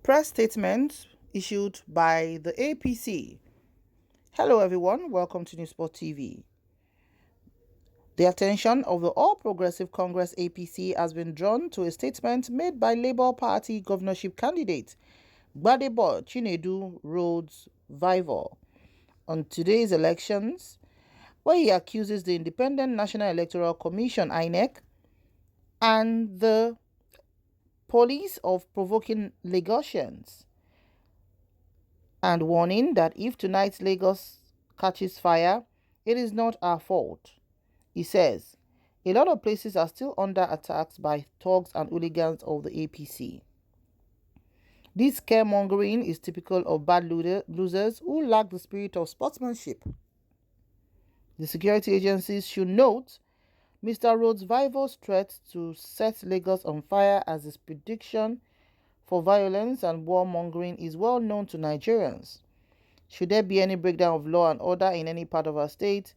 Press statement issued by the APC. Hello everyone, welcome to Newsport TV. The attention of the All Progressive Congress APC has been drawn to a statement made by Labour Party governorship candidate Gbadebo Rhodes Vivour on today's elections, where he accuses the Independent National Electoral Commission (INEC) and the police of provoking Lagosians, and warning that if tonight's Lagos catches fire, it is not our fault. He says, a lot of places are still under attacks by thugs and hooligans of the APC. This scaremongering is typical of bad losers who lack the spirit of sportsmanship. The security agencies should note Mr. Rhodes Vivour's threat to set Lagos on fire, as his prediction for violence and warmongering is well known to Nigerians. Should there be any breakdown of law and order in any part of our state,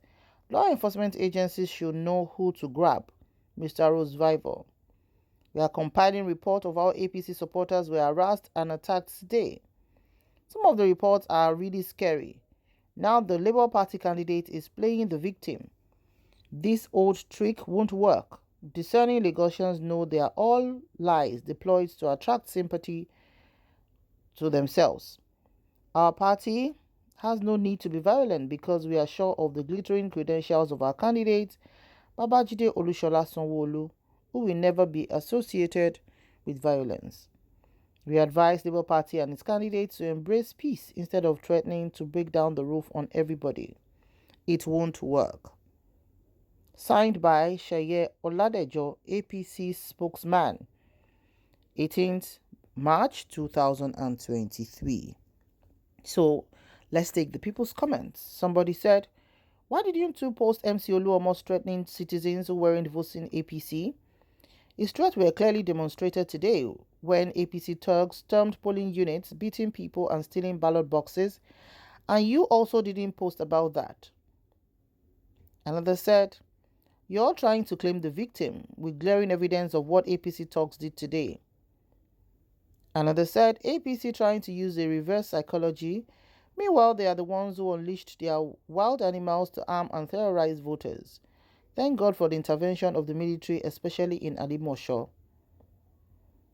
law enforcement agencies should know who to grab. Mr. Rhodes Vivour. We are compiling reports of how APC supporters were harassed and attacked today. Some of the reports are really scary. Now the Labour Party candidate is playing the victim. This old trick won't work. Discerning Lagosians know they are all lies deployed to attract sympathy to themselves. Our party has no need to be violent because we are sure of the glittering credentials of our candidate, Babajide Olushola Sanwo-Olu, who will never be associated with violence. We advise Labour Party and its candidates to embrace peace instead of threatening to break down the roof on everybody. It won't work. Signed by Seye Oladejo, APC spokesman, 18th March 2023. So let's take the people's comments. Somebody said, why did you two post MC Oluomo threatening citizens who weren't voting APC? His threats were clearly demonstrated today when APC thugs stormed polling units, beating people and stealing ballot boxes, and you also didn't post about that. Another said, you're all trying to claim the victim with glaring evidence of what APC thugs did today. Another said, APC trying to use a reverse psychology. Meanwhile, they are the ones who unleashed their wild animals to harm and terrorize voters. Thank God for the intervention of the military, especially in Alimosho.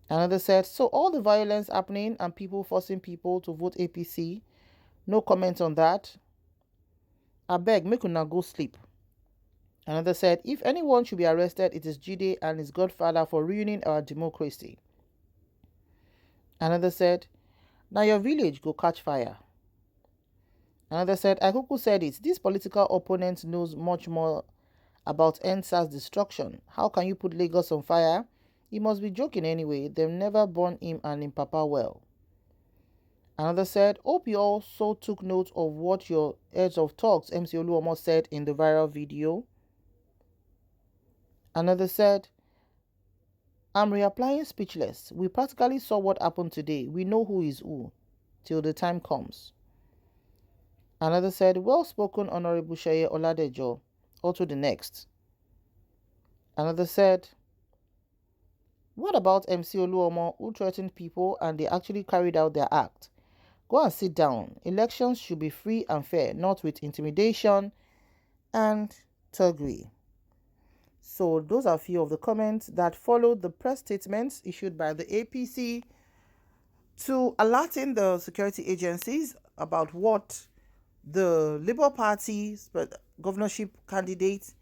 Another said, so all the violence happening and people forcing people to vote APC, no comment on that. I beg, make una go sleep. Another said, if anyone should be arrested, it is Jide and his godfather for ruining our democracy. Another said, now your village go catch fire. Another said, Akuku said it, this political opponent knows much more about NSA's destruction. How can you put Lagos on fire? He must be joking anyway. They've never born him and him papa well. Another said, hope you also took note of what your heads of talks MC Oluomo said in the viral video. Another said, I'm reapplying speechless. We practically saw what happened today. We know who is who, till the time comes. Another said, well spoken, Honorable Seye Oladejo. Also the next. Another said, what about MC Oluomo, who threatened people and they actually carried out their act? Go and sit down. Elections should be free and fair, not with intimidation and thuggery. So those are a few of the comments that followed the press statements issued by the APC to alerting the security agencies about what the Labour Party's governorship candidate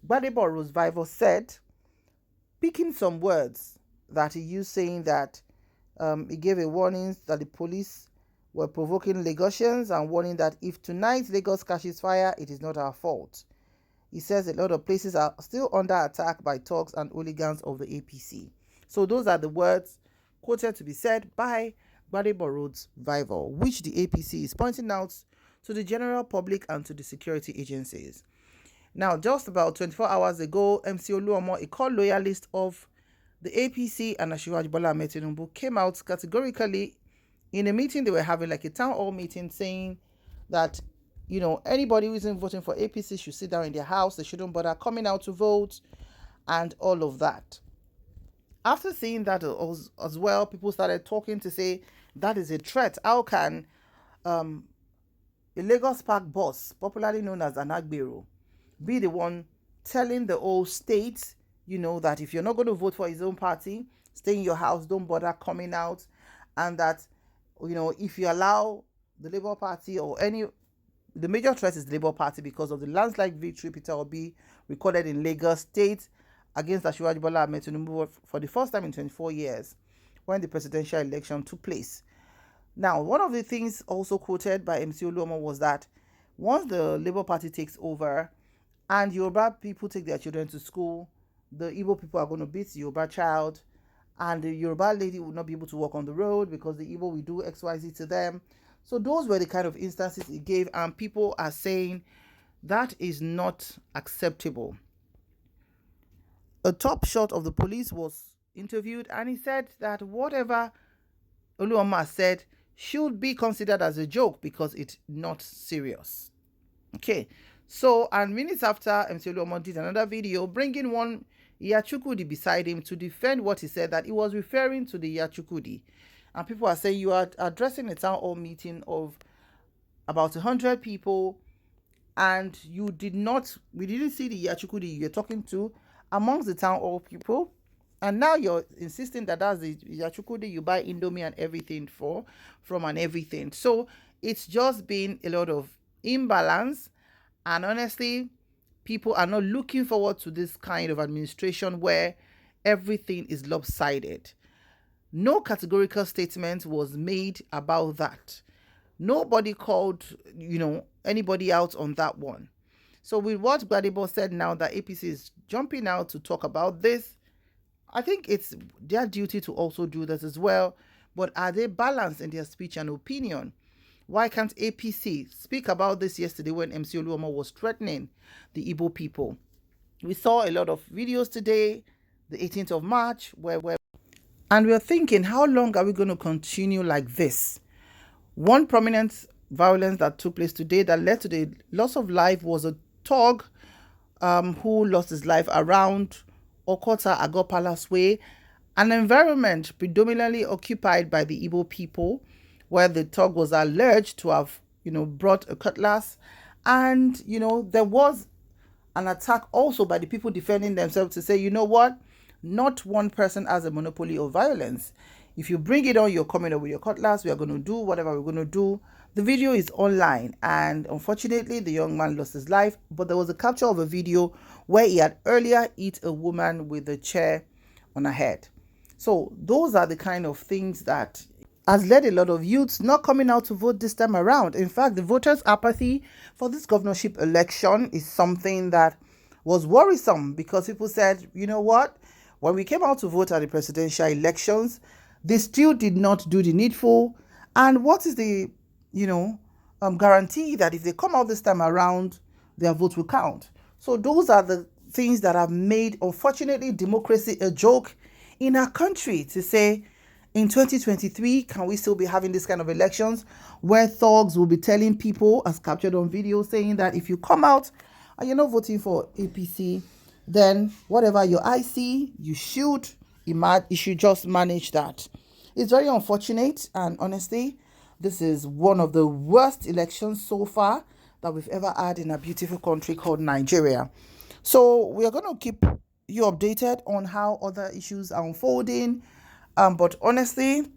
Gbadebo Rhodes Vivour said, picking some words that he used, saying that he gave a warning that the police were provoking Lagosians and warning that if tonight Lagos catches fire, it is not our fault. He says a lot of places are still under attack by thugs and hooligans of the APC. So those are the words quoted to be said by Gbadebo Rhodes Vivour, which the APC is pointing out to the general public and to the security agencies. Now, just about 24 hours ago, MC Oluomo, a core loyalist of the APC and Asiwaju Bola Ahmed Tinubu, came out categorically in a meeting they were having, like a town hall meeting, saying that, you know, anybody who isn't voting for APC should sit down in their house. They shouldn't bother coming out to vote and all of that. after seeing that as well, people started talking to say that is a threat. How can um, a Lagos Park boss, popularly known as an Agbero, be the one telling the whole state, that if you're not going to vote for his own party, stay in your house, don't bother coming out, and that, if you allow the Labour Party or the major threat is the Labour Party because of the landslide victory Peter Obi recorded in Lagos State against Asiwaju Bola Ahmed Tinubu for the first time in 24 years when the presidential election took place. Now, one of the things also quoted by MC Oluomo was that once the Labour Party takes over and Yoruba people take their children to school, the Igbo people are going to beat the Yoruba child, and the Yoruba lady will not be able to walk on the road because the Igbo will do XYZ to them. So those were the kind of instances he gave, and people are saying that is not acceptable. A top shot of the police was interviewed, and he said that whatever Oluoma said should be considered as a joke because it's not serious. Okay, so, and minutes after, MC Oluoma did another video bringing one Iyachukudi beside him to defend what he said, that he was referring to the Iyachukudi. And people are saying you are addressing a town hall meeting of about 100 people, and we didn't see the Iyachukudi you're talking to amongst the town hall people. And now you're insisting that that's the Iyachukudi you buy Indomie and everything from and everything. So it's just been a lot of imbalance. And honestly, people are not looking forward to this kind of administration where everything is lopsided. No categorical statement was made about that. Nobody called, anybody out on that one. So with what Gbadebo said now that APC is jumping out to talk about this, I think it's their duty to also do that as well. But are they balanced in their speech and opinion? Why can't APC speak about this yesterday when MC Oluomo was threatening the Igbo people? We saw a lot of videos today, the 18th of March, and we're thinking, how long are we going to continue like this? One prominent violence that took place today that led to the loss of life was a thug who lost his life around Okota Agor Palace Way, an environment predominantly occupied by the Igbo people, where the thug was alleged to have, brought a cutlass. And, there was an attack also by the people defending themselves to say, you know what? Not one person has a monopoly of violence. If you bring it on, you're coming up with your cutlass. We are going to do whatever we're going to do. The video is online, and unfortunately, the young man lost his life. But there was a capture of a video where he had earlier hit a woman with a chair on her head. So those are the kind of things that has led a lot of youths not coming out to vote this time around. In fact, the voters' apathy for this governorship election is something that was worrisome, because people said, you know what? When we came out to vote at the presidential elections, they still did not do the needful. And what is the, guarantee that if they come out this time around, their vote will count? So those are the things that have made, unfortunately, democracy a joke in our country. To say, in 2023, can we still be having this kind of elections where thugs will be telling people, as captured on video, saying that if you come out and you're not voting for APC, then whatever your eyes see, you should just manage that. It's very unfortunate, and honestly, this is one of the worst elections so far that we've ever had in a beautiful country called Nigeria. So we are going to keep you updated on how other issues are unfolding. But honestly,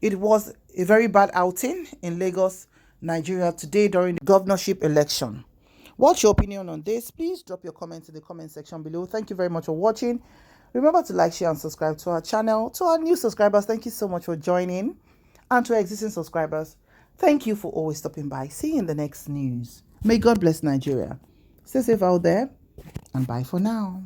it was a very bad outing in Lagos, Nigeria today during the governorship election. What's your opinion on this? Please drop your comments in the comment section below. Thank you very much for watching. Remember to like, share, and subscribe to our channel. To our new subscribers, thank you so much for joining. And to our existing subscribers, thank you for always stopping by. See you in the next news. May God bless Nigeria. Stay safe out there, and bye for now.